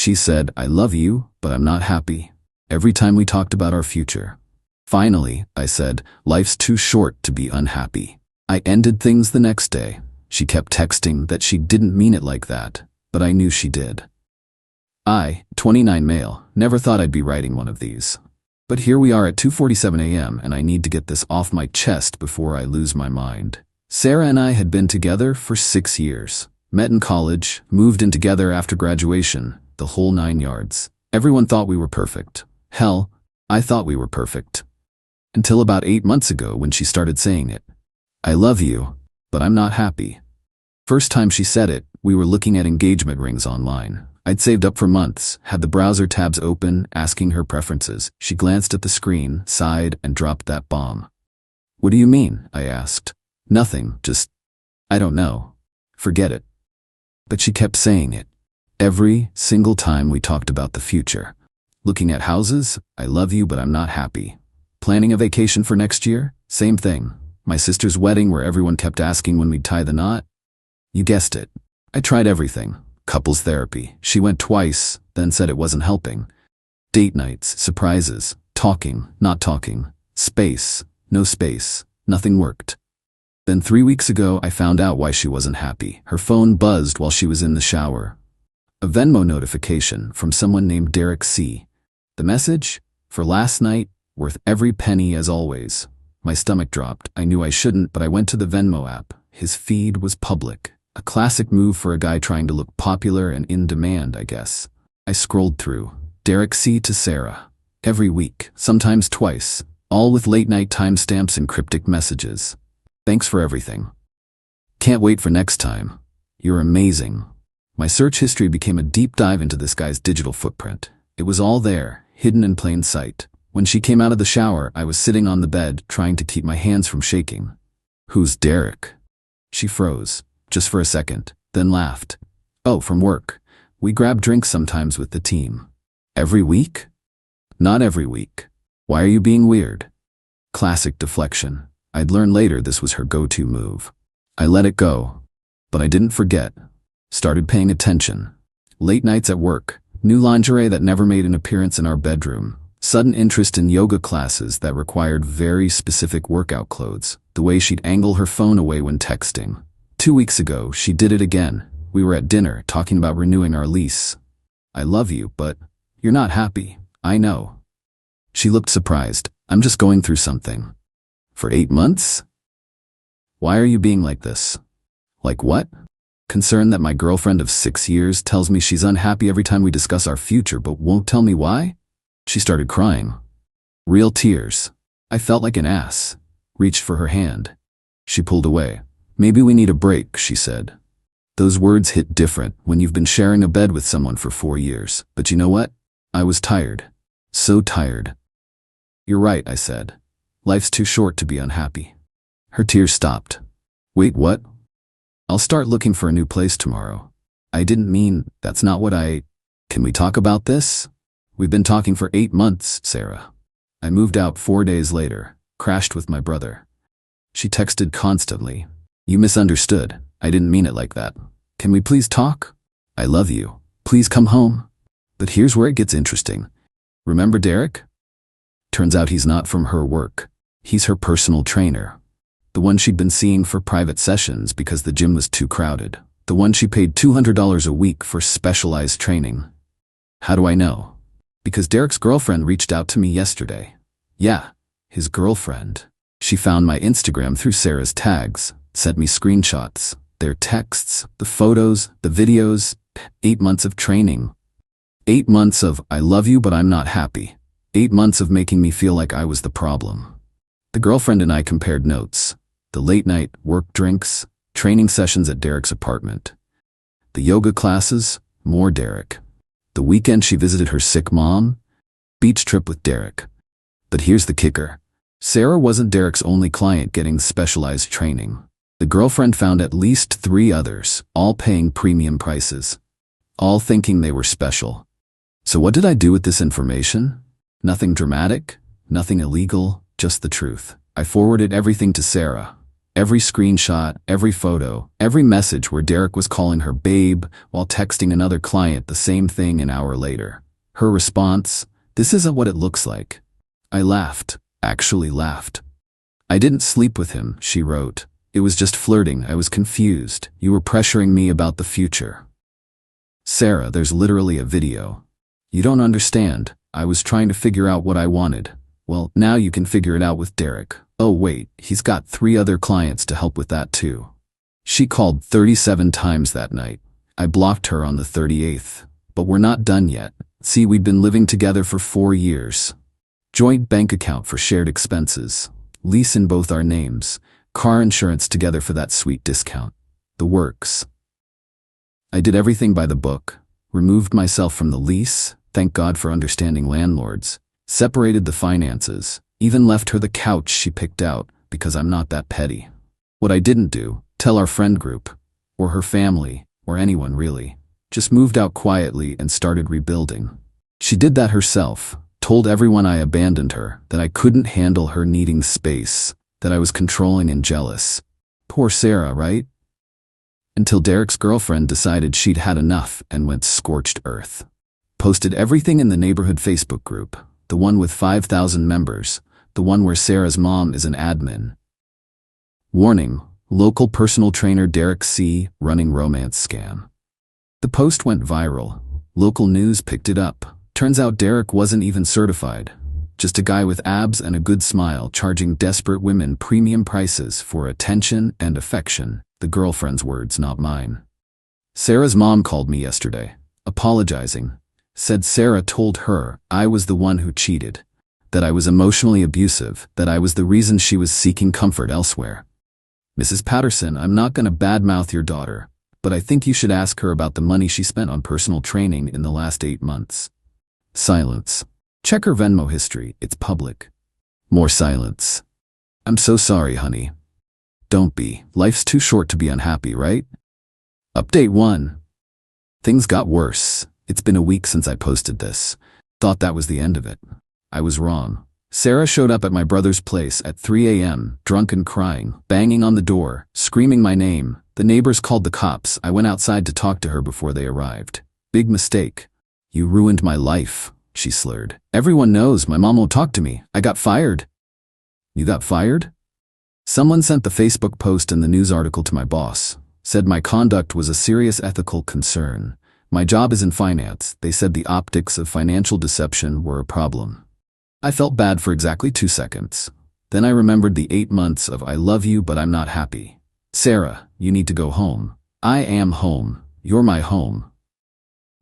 She said, "I love you, but I'm not happy," every time we talked about our future. Finally, I said, "Life's too short to be unhappy." I ended things the next day. She kept texting that she didn't mean it like that, but I knew she did. I, 29 male, never thought I'd be writing one of these. But here we are at 2:47 a.m. and I need to get this off my chest before I lose my mind. Sarah and I had been together for 6 years. Met in college, moved in together after graduation, the whole 9 yards. Everyone thought we were perfect. Hell, I thought we were perfect. Until about 8 months ago when she started saying it. "I love you, but I'm not happy." First time she said it, we were looking at engagement rings online. I'd saved up for months, had the browser tabs open, asking her preferences. She glanced at the screen, sighed, and dropped that bomb. "What do you mean?" I asked. "Nothing, just, I don't know. Forget it." But she kept saying it. Every single time we talked about the future. Looking at houses, "I love you, but I'm not happy." Planning a vacation for next year? Same thing. My sister's wedding where everyone kept asking when we'd tie the knot? You guessed it. I tried everything. Couples therapy. She went twice, then said it wasn't helping. Date nights, surprises, talking, not talking, space, no space, nothing worked. Then 3 weeks ago, I found out why she wasn't happy. Her phone buzzed while she was in the shower. A Venmo notification from someone named Derek C. The message? "For last night, worth every penny as always." My stomach dropped. I knew I shouldn't, but I went to the Venmo app. His feed was public. A classic move for a guy trying to look popular and in demand, I guess. I scrolled through. Derek C. to Sarah. Every week, sometimes twice, all with late-night timestamps and cryptic messages. "Thanks for everything. Can't wait for next time. You're amazing." My search history became a deep dive into this guy's digital footprint. It was all there, hidden in plain sight. When she came out of the shower, I was sitting on the bed, trying to keep my hands from shaking. "Who's Derek?" She froze, just for a second, then laughed. "Oh, from work. We grab drinks sometimes with the team." "Every week?" "Not every week." "Why are you being weird?" Classic deflection. I'd learn later this was her go-to move. I let it go. But I didn't forget. Started paying attention. Late nights at work, new lingerie that never made an appearance in our bedroom, sudden interest in yoga classes that required very specific workout clothes, the way she'd angle her phone away when texting. 2 weeks ago, she did it again. We were at dinner, talking about renewing our lease. "I love you, but you're not happy. I know." She looked surprised. "I'm just going through something." "For 8 months? Why are you being like this?" "Like what?" "Concerned that my girlfriend of 6 years tells me she's unhappy every time we discuss our future but won't tell me why?" She started crying. Real tears. I felt like an ass. Reached for her hand. She pulled away. "Maybe we need a break," she said. Those words hit different when you've been sharing a bed with someone for 4 years. But you know what? I was tired. So tired. "You're right," I said. "Life's too short to be unhappy." Her tears stopped. "Wait, what?" "I'll start looking for a new place tomorrow." "I didn't mean, that's not what I... Can we talk about this?" "We've been talking for 8 months, Sarah." I moved out 4 days later, crashed with my brother. She texted constantly. "You misunderstood. I didn't mean it like that. Can we please talk? I love you. Please come home." But here's where it gets interesting. Remember Derek? Turns out he's not from her work. He's her personal trainer. The one she'd been seeing for private sessions because the gym was too crowded. The one she paid $200 a week for specialized training. How do I know? Because Derek's girlfriend reached out to me yesterday. Yeah, his girlfriend. She found my Instagram through Sarah's tags, sent me screenshots, their texts, the photos, the videos. 8 months of training. 8 months of, "I love you but I'm not happy." 8 months of making me feel like I was the problem. The girlfriend and I compared notes. The late night, work drinks, training sessions at Derek's apartment. The yoga classes, more Derek. The weekend she visited her sick mom, beach trip with Derek. But here's the kicker. Sarah wasn't Derek's only client getting specialized training. The girlfriend found at least 3 others, all paying premium prices. All thinking they were special. So what did I do with this information? Nothing dramatic, nothing illegal, just the truth. I forwarded everything to Sarah. Every screenshot, every photo, every message where Derek was calling her babe while texting another client the same thing an hour later. Her response, "This isn't what it looks like." I laughed, actually laughed. "I didn't sleep with him," she wrote. "It was just flirting. I was confused. You were pressuring me about the future." Sarah, there's literally a video. "You don't understand. I was trying to figure out what I wanted. Well, now you can figure it out with Derek. Oh wait, he's got 3 other clients to help with that too." She called 37 times that night. I blocked her on the 38th. But we're not done yet. See, we'd been living together for 4 years. Joint bank account for shared expenses. Lease in both our names. Car insurance together for that sweet discount. The works. I did everything by the book. Removed myself from the lease. Thank God for understanding landlords. Separated the finances. Even left her the couch she picked out, because I'm not that petty. What I didn't do, tell our friend group, or her family, or anyone really. Just moved out quietly and started rebuilding. She did that herself, told everyone I abandoned her, that I couldn't handle her needing space, that I was controlling and jealous. Poor Sarah, right? Until Derek's girlfriend decided she'd had enough and went scorched earth. Posted everything in the neighborhood Facebook group, the one with 5,000 members, the one where Sarah's mom is an admin. Warning, local personal trainer Derek C. running romance scam. The post went viral. Local news picked it up. Turns out Derek wasn't even certified. Just a guy with abs and a good smile charging desperate women premium prices for attention and affection. The girlfriend's words, not mine. Sarah's mom called me yesterday, apologizing. Said Sarah told her I was the one who cheated. That I was emotionally abusive, that I was the reason she was seeking comfort elsewhere. "Mrs. Patterson, I'm not going to badmouth your daughter, but I think you should ask her about the money she spent on personal training in the last 8 months. Silence. Check her Venmo history, it's public. More silence. "I'm so sorry, honey." Don't be. Life's too short to be unhappy, right? Update 1. Things got worse. It's been a week since I posted this. Thought that was the end of it. I was wrong. Sarah showed up at my brother's place at 3 a.m., drunk and crying, banging on the door, screaming my name. The neighbors called the cops. I went outside to talk to her before they arrived. "Big mistake. You ruined my life," she slurred. "Everyone knows my mom won't talk to me. I got fired." "You got fired?" Someone sent the Facebook post and the news article to my boss. Said my conduct was a serious ethical concern. My job is in finance. They said the optics of financial deception were a problem. I felt bad for exactly 2 seconds. Then I remembered the 8 months of "I love you but I'm not happy." "Sarah, you need to go home." "I am home. You're my home."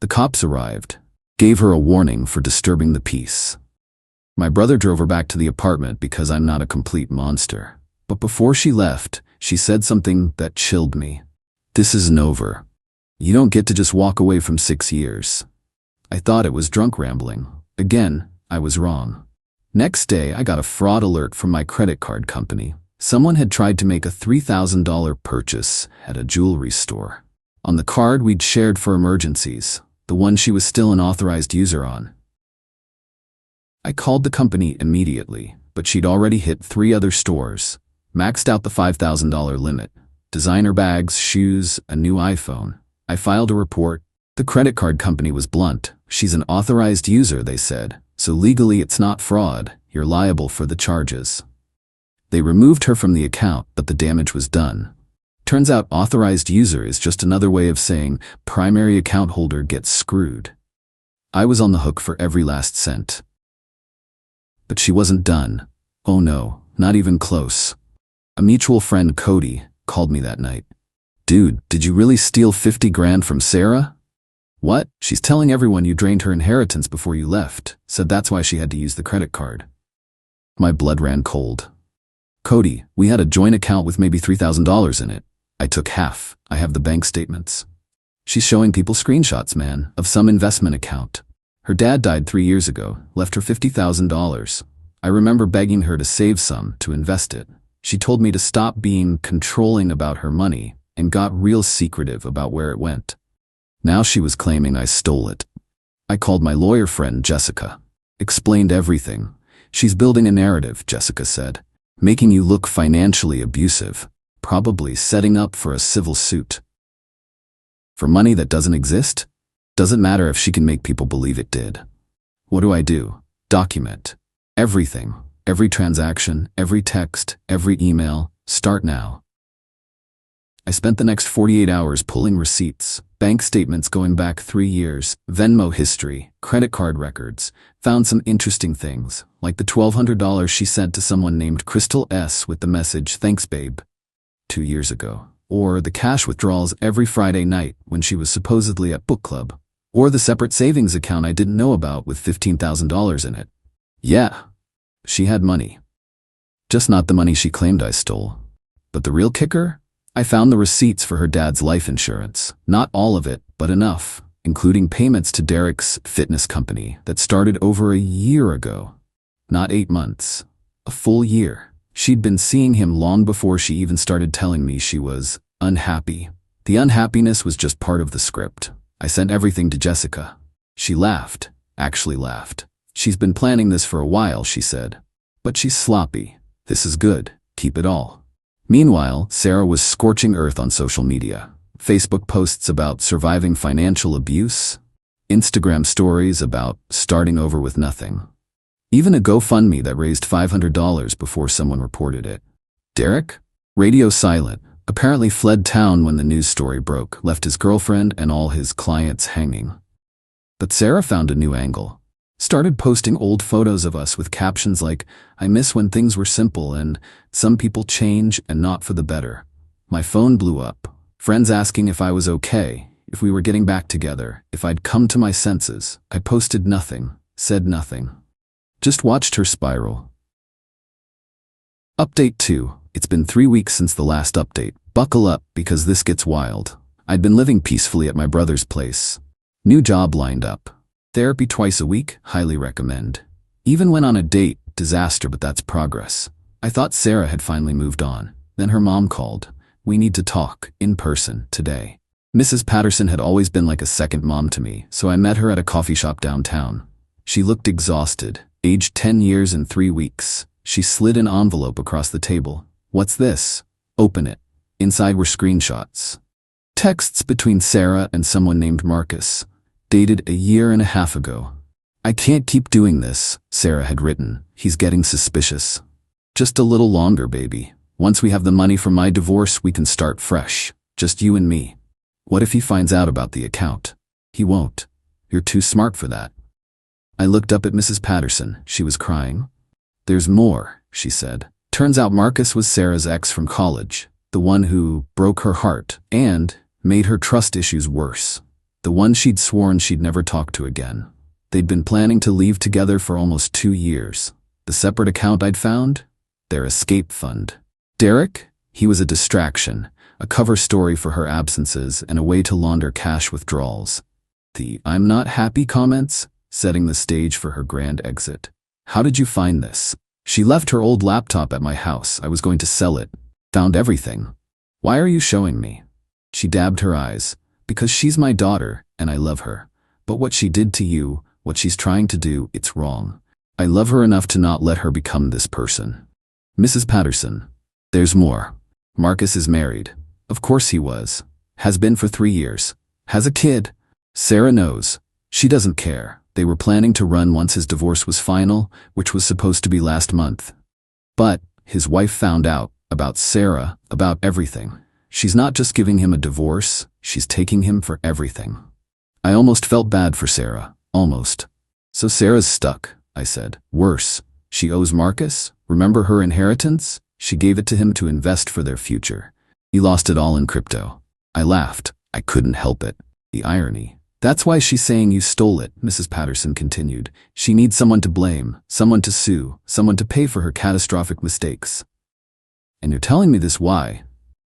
The cops arrived. Gave her a warning for disturbing the peace. My brother drove her back to the apartment because I'm not a complete monster. But before she left, she said something that chilled me. "This isn't over. You don't get to just walk away from 6 years." I thought it was drunk rambling. Again, I was wrong. Next day, I got a fraud alert from my credit card company. Someone had tried to make a $3,000 purchase at a jewelry store. On the card we'd shared for emergencies, the one she was still an authorized user on. I called the company immediately, but she'd already hit 3 other stores, maxed out the $5,000 limit, designer bags, shoes, a new iPhone. I filed a report. The credit card company was blunt. "She's an authorized user," they said, "so legally it's not fraud. You're liable for the charges." They removed her from the account, but the damage was done. Turns out authorized user is just another way of saying primary account holder gets screwed. I was on the hook for every last cent. But she wasn't done. Oh no, not even close. A mutual friend, Cody, called me that night. "Dude, did you really steal 50 grand from Sarah?" "What? She's telling everyone you drained her inheritance before you left. Said that's why she had to use the credit card." My blood ran cold. "Cody, we had a joint account with maybe $3,000 in it. I took half. I have the bank statements." She's showing people screenshots, man, of some investment account. Her dad died 3 years ago, left her $50,000. I remember begging her to save some to invest it. She told me to stop being controlling about her money and got real secretive about where it went. Now she was claiming I stole it. I called my lawyer friend, Jessica. Explained everything. "She's building a narrative," Jessica said, "making you look financially abusive. probably setting up for a civil suit. For money that doesn't exist? Doesn't matter if she can make people believe it did. What do? Document. Everything. Every transaction, every text, every email. Start now. I spent the next 48 hours pulling receipts, bank statements going back 3 years, Venmo history, credit card records, found some interesting things, like the $1,200 she sent to someone named Crystal S. with the message, "Thanks, babe," 2 years ago, or the cash withdrawals every Friday night when she was supposedly at book club, or the separate savings account I didn't know about with $15,000 in it. Yeah, she had money. Just not the money she claimed I stole. But the real kicker? I found the receipts for her dad's life insurance. Not all of it, but enough, including payments to Derek's fitness company that started over a year ago. Not 8 months. A full year. She'd been seeing him long before she even started telling me she was unhappy. The unhappiness was just part of the script. I sent everything to Jessica. She laughed. Actually laughed. "She's been planning this for a while," she said. "But she's sloppy. This is good. Keep it all." Meanwhile, Sarah was scorching earth on social media. Facebook posts about surviving financial abuse, Instagram stories about starting over with nothing. Even a GoFundMe that raised $500 before someone reported it. Derek? Radio silent. Apparently fled town when the news story broke, left his girlfriend and all his clients hanging. But Sarah found a new angle. Started posting old photos of us with captions like, "I miss when things were simple," and "Some people change and not for the better." My phone blew up. Friends asking if I was okay, if we were getting back together, if I'd come to my senses. I posted nothing, said nothing. Just watched her spiral. Update 2. It's been 3 weeks since the last update. Buckle up, because this gets wild. I'd been living peacefully at my brother's place. New job lined up. Therapy twice a week, highly recommend. Even went on a date, disaster, but that's progress. I thought Sarah had finally moved on. Then her mom called. "We need to talk, in person, today." Mrs. Patterson had always been like a second mom to me, so I met her at a coffee shop downtown. She looked exhausted, aged 10 years and 3 weeks. She slid an envelope across the table. "What's this?" "Open it." Inside were screenshots. Texts between Sarah and someone named Marcus. Dated a year and a half ago. "I can't keep doing this," Sarah had written. "He's getting suspicious. Just a little longer, baby. Once we have the money from my divorce, we can start fresh. Just you and me." What if he finds out about the account? He won't. You're too smart for that. I looked up at Mrs. Patterson. She was crying. "There's more," she said. Turns out Marcus was Sarah's ex from college. The one who broke her heart and made her trust issues worse. The one she'd sworn she'd never talk to again. They'd been planning to leave together for almost 2 years. The separate account I'd found? Their escape fund. Derek? He was a distraction, a cover story for her absences and a way to launder cash withdrawals. The "I'm not happy" comments, setting the stage for her grand exit. "How did you find this?" "She left her old laptop at my house. I was going to sell it. Found everything." "Why are you showing me?" She dabbed her eyes. "Because she's my daughter, and I love her. But what she did to you, what she's trying to do, it's wrong. I love her enough to not let her become this person." Mrs. Patterson. "There's more. Marcus is married." Of course he was. Has been for 3 years. Has a kid. Sarah knows. She doesn't care. They were planning to run once his divorce was final, which was supposed to be last month. But his wife found out, about Sarah, about everything. She's not just giving him a divorce, she's taking him for everything. I almost felt bad for Sarah. Almost. "So Sarah's stuck," I said. "Worse. She owes Marcus. Remember her inheritance? She gave it to him to invest for their future. He lost it all in crypto." I laughed. I couldn't help it. The irony. "That's why she's saying you stole it," Mrs. Patterson continued. "She needs someone to blame, someone to sue, someone to pay for her catastrophic mistakes." "And you're telling me this why?"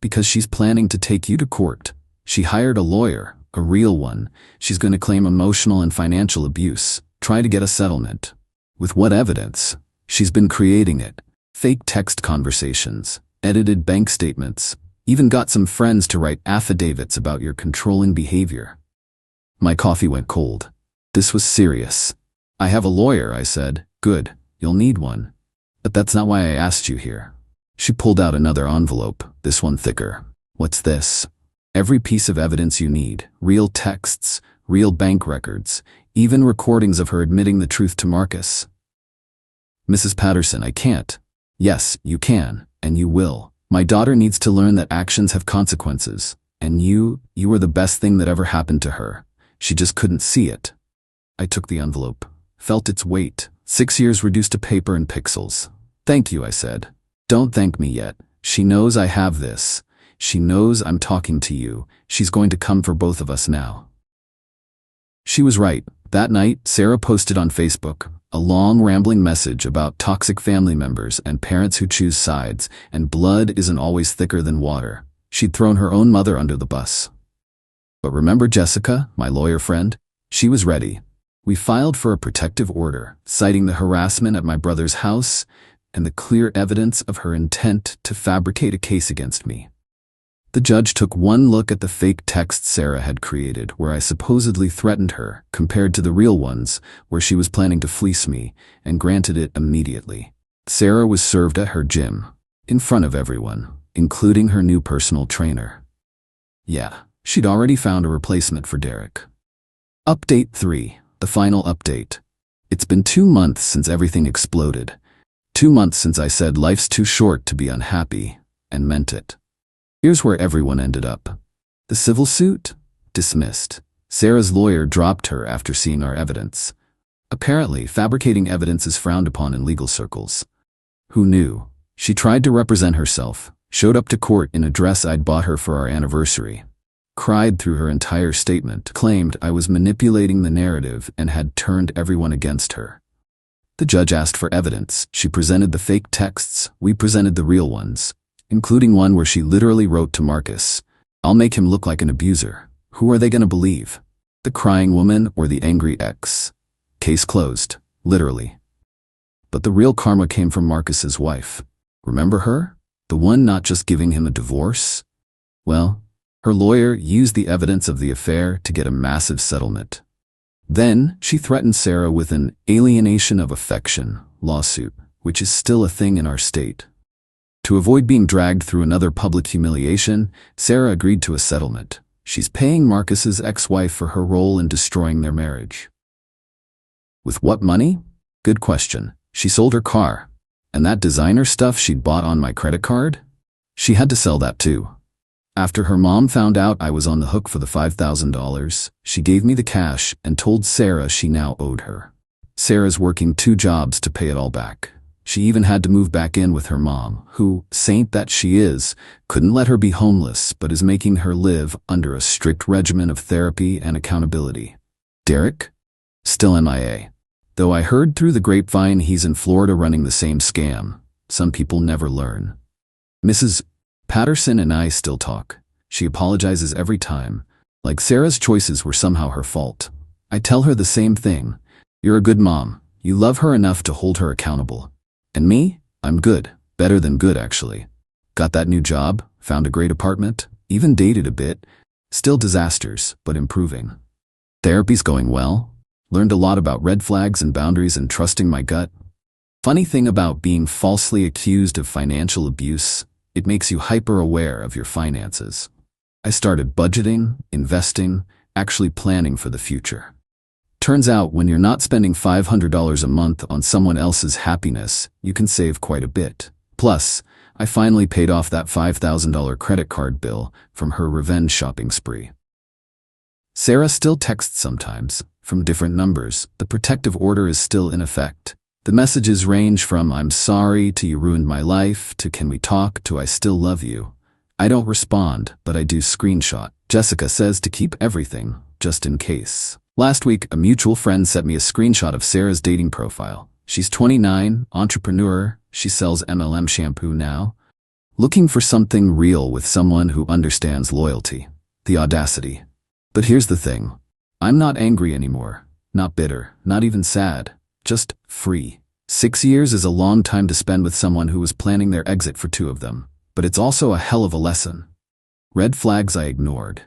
"Because she's planning to take you to court. She hired a lawyer, a real one. She's going to claim emotional and financial abuse, try to get a settlement." "With what evidence?" "She's been creating it. Fake text conversations, edited bank statements, even got some friends to write affidavits about your controlling behavior." My coffee went cold. This was serious. "I have a lawyer," I said. "Good, you'll need one. But that's not why I asked you here." She pulled out another envelope, this one thicker. What's this? Every piece of evidence you need, real texts, real bank records, even recordings of her admitting the truth to Marcus. Mrs. Patterson, I can't. Yes, you can, and you will. My daughter needs to learn that actions have consequences, and you were the best thing that ever happened to her. She just couldn't see it. I took the envelope, felt its weight, 6 years reduced to paper and pixels. Thank you, I said. Don't thank me yet. She knows I have this. She knows I'm talking to you. She's going to come for both of us now. She was right. That night, Sarah posted on Facebook a long, rambling message about toxic family members and parents who choose sides, and blood isn't always thicker than water. She'd thrown her own mother under the bus. But remember Jessica, my lawyer friend? She was ready. We filed for a protective order, citing the harassment at my brother's house and the clear evidence of her intent to fabricate a case against me. The judge took one look at the fake text Sarah had created, where I supposedly threatened her, compared to the real ones, where she was planning to fleece me, and granted it immediately. Sarah was served at her gym, in front of everyone, including her new personal trainer. Yeah, she'd already found a replacement for Derek. Update 3, the final update. It's been 2 months since everything exploded. 2 months since I said life's too short to be unhappy, and meant it. Here's where everyone ended up. The civil suit? Dismissed. Sarah's lawyer dropped her after seeing our evidence. Apparently, fabricating evidence is frowned upon in legal circles. Who knew? She tried to represent herself, showed up to court in a dress I'd bought her for our anniversary, cried through her entire statement, claimed I was manipulating the narrative and had turned everyone against her. The judge asked for evidence. She presented the fake texts, we presented the real ones, including one where she literally wrote to Marcus, "I'll make him look like an abuser. Who are they going to believe? The crying woman or the angry ex?" Case closed, literally. But the real karma came from Marcus's wife. Remember her? The one not just giving him a divorce? Well, her lawyer used the evidence of the affair to get a massive settlement. Then she threatened Sarah with an alienation of affection lawsuit, which is still a thing in our state. To avoid being dragged through another public humiliation, Sarah agreed to a settlement. She's paying Marcus's ex-wife for her role in destroying their marriage. With what money? Good question. She sold her car. And that designer stuff she'd bought on my credit card? She had to sell that too. After her mom found out I was on the hook for the $5,000, she gave me the cash and told Sarah she now owed her. Sarah's working 2 jobs to pay it all back. She even had to move back in with her mom, who, saint that she is, couldn't let her be homeless but is making her live under a strict regimen of therapy and accountability. Derek? Still MIA. Though I heard through the grapevine he's in Florida running the same scam. Some people never learn. Mrs. Patterson and I still talk. She apologizes every time, like Sarah's choices were somehow her fault. I tell her the same thing. You're a good mom. You love her enough to hold her accountable. And me? I'm good. Better than good, actually. Got that new job, found a great apartment, even dated a bit. Still disasters, but improving. Therapy's going well. Learned a lot about red flags and boundaries and trusting my gut. Funny thing about being falsely accused of financial abuse, it makes you hyper-aware of your finances. I started budgeting, investing, actually planning for the future. Turns out when you're not spending $500 a month on someone else's happiness, you can save quite a bit. Plus, I finally paid off that $5,000 credit card bill from her revenge shopping spree. Sarah still texts sometimes, from different numbers. The protective order is still in effect. The messages range from "I'm sorry" to "You ruined my life" to "Can we talk" to "I still love you." I don't respond, but I do screenshot. Jessica says to keep everything, just in case. Last week, a mutual friend sent me a screenshot of Sarah's dating profile. She's 29, entrepreneur, she sells MLM shampoo now. Looking for something real with someone who understands loyalty. The audacity. But here's the thing. I'm not angry anymore. Not bitter. Not even sad. Just free. 6 years is a long time to spend with someone who was planning their exit for 2 of them. But it's also a hell of a lesson. Red flags I ignored.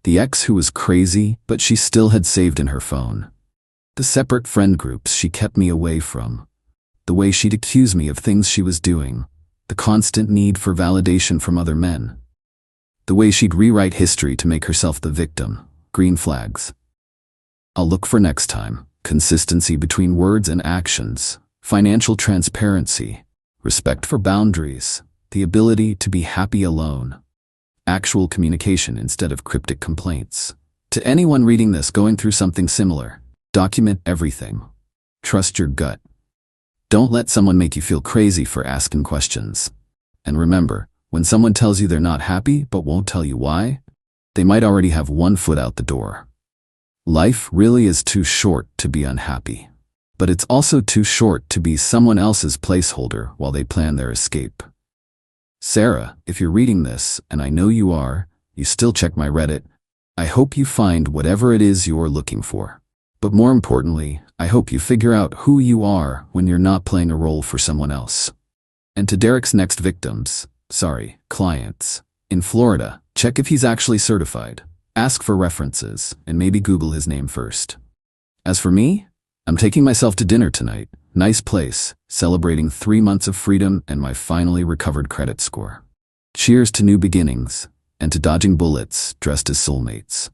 The ex who was crazy, but she still had saved in her phone. The separate friend groups she kept me away from. The way she'd accuse me of things she was doing. the constant need for validation from other men. The way she'd rewrite history to make herself the victim. Green flags. I'll look for next time. Consistency between words and actions. Financial transparency. Respect for boundaries. The ability to be happy alone. Actual communication instead of cryptic complaints. To anyone reading this going through something similar, document everything. Trust your gut. Don't let someone make you feel crazy for asking questions. And remember, when someone tells you they're not happy but won't tell you why, they might already have one foot out the door. Life really is too short to be unhappy. But it's also too short to be someone else's placeholder while they plan their escape. Sarah, if you're reading this, and I know you are, you still check my Reddit, I hope you find whatever it is you're looking for. But more importantly, I hope you figure out who you are when you're not playing a role for someone else. And to Derek's next clients, in Florida, check if he's actually certified. Ask for references, and maybe Google his name first. As for me, I'm taking myself to dinner tonight. Nice place, celebrating 3 months of freedom and my finally recovered credit score. Cheers to new beginnings, and to dodging bullets dressed as soulmates.